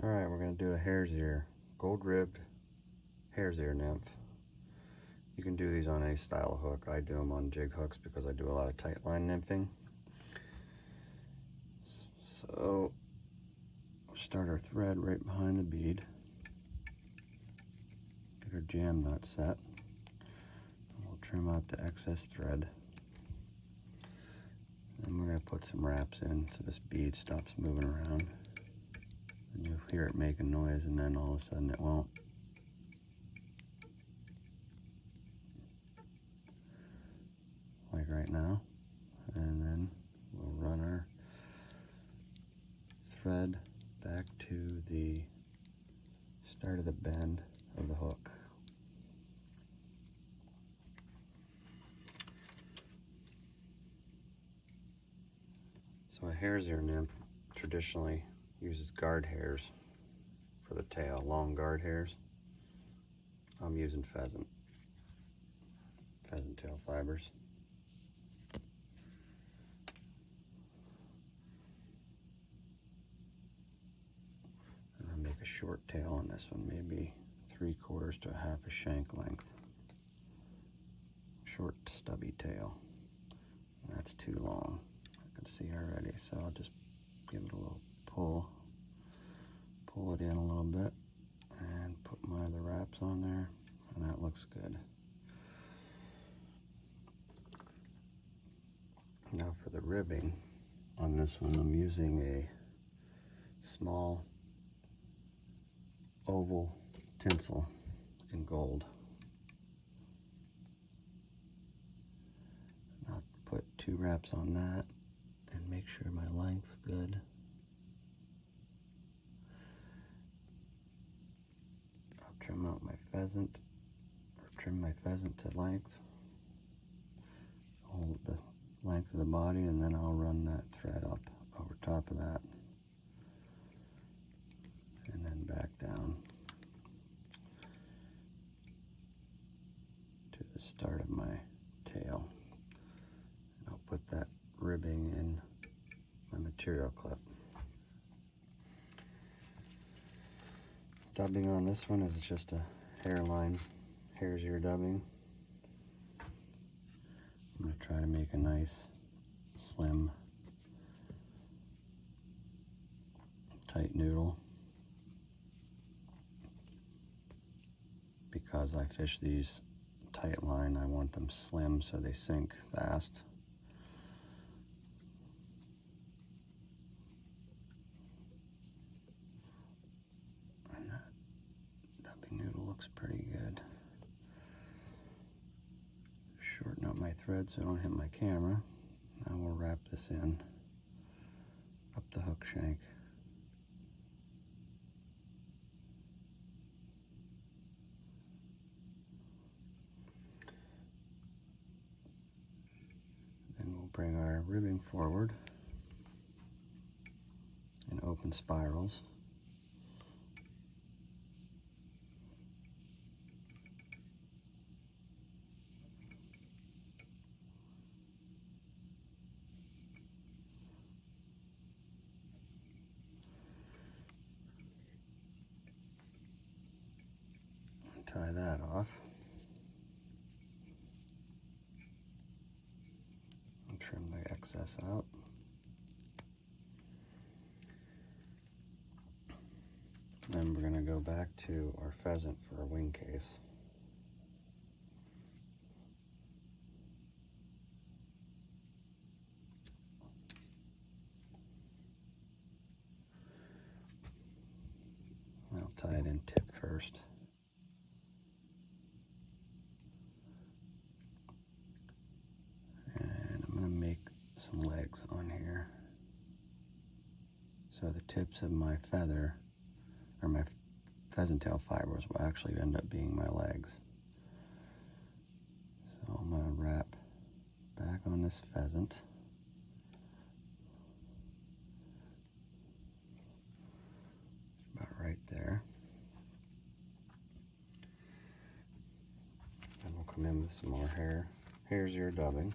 Alright, we're going to do a hare's ear, gold ribbed hare's ear nymph. You can do these on any style of hook. I do them on jig hooks because I do a lot of tight line nymphing. So we'll start our thread right behind the bead. Get our jam nut set. We'll trim out the excess thread. Then we're going to put some wraps in so this bead stops moving around. And you'll hear it make a noise, and then all of a sudden it won't. Like right now. And then we'll run our thread back to the start of the bend of the hook. So a hare's ear nymph traditionally uses guard hairs for the tail, long guard hairs. I'm using pheasant tail fibers. And I'll make a short tail on this one, maybe 3/4 to a half a shank length. Short stubby tail. That's too long, I can see already, so I'll just give it a little pull it in a little bit and put my other wraps on there, and that looks good. Now for the ribbing on this one, I'm using a small oval tinsel in gold. I'll put 2 wraps on that and make sure my length's good. I'll trim out my pheasant, or trim my pheasant to length. Hold the length of the body, and then I'll run that thread up over top of that. And then back down to the start of my tail. And I'll put that ribbing in my material clip. Dubbing on this one is just a hairline, hare's ear dubbing. I'm going to try to make a nice, slim, tight noodle. Because I fish these tight line, I want them slim so they sink fast. And that dubbing noodle looks pretty good. Shorten up my thread so I don't hit my camera. Now we'll wrap this in up the hook shank. Then we'll bring our ribbing forward in open spirals. Tie that off and trim the excess out. Then we're going to go back to our pheasant for a wing case. I'll tie it in tip first. Some legs on here, so the tips of my feather or my pheasant tail fibers will actually end up being my legs. So I'm going to wrap back on this pheasant, about right there, and we'll come in with some more hare's ear dubbing.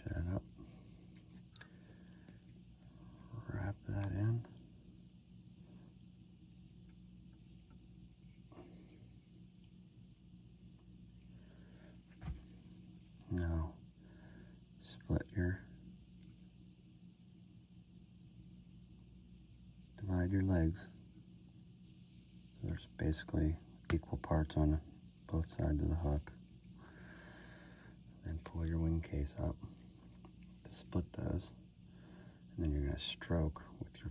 Push that up. Wrap that in. Now, divide your legs. There's basically equal parts on both sides of the hook. Then pull your wing case up to split those. And then you're going to stroke with your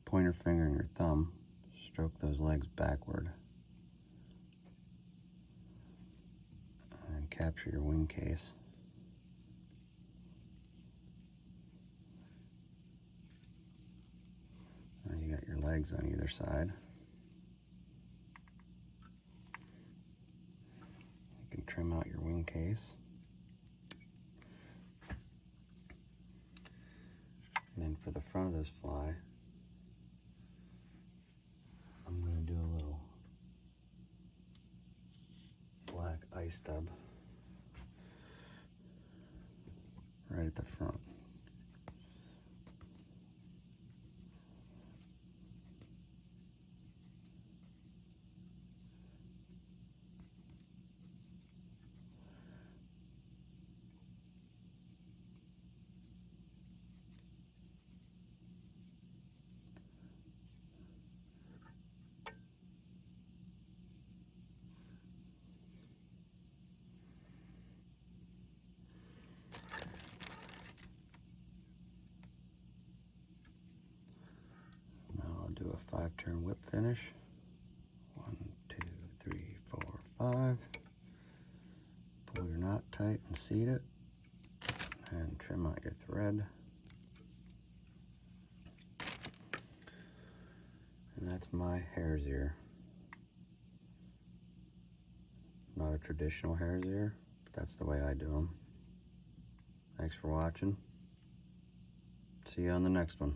pointer finger and your thumb. Stroke those legs backward. And then capture your wing case. Now you got your legs on either side. You can trim out your wing case. And then for the front of this fly, I'm going to do a little black ice stub right at the front. Do a 5-turn whip finish. 1, 2, 3, 4, 5. Pull your knot tight and seat it, and trim out your thread. And that's my hare's ear. Not a traditional hare's ear, but that's the way I do them. Thanks for watching. See you on the next one.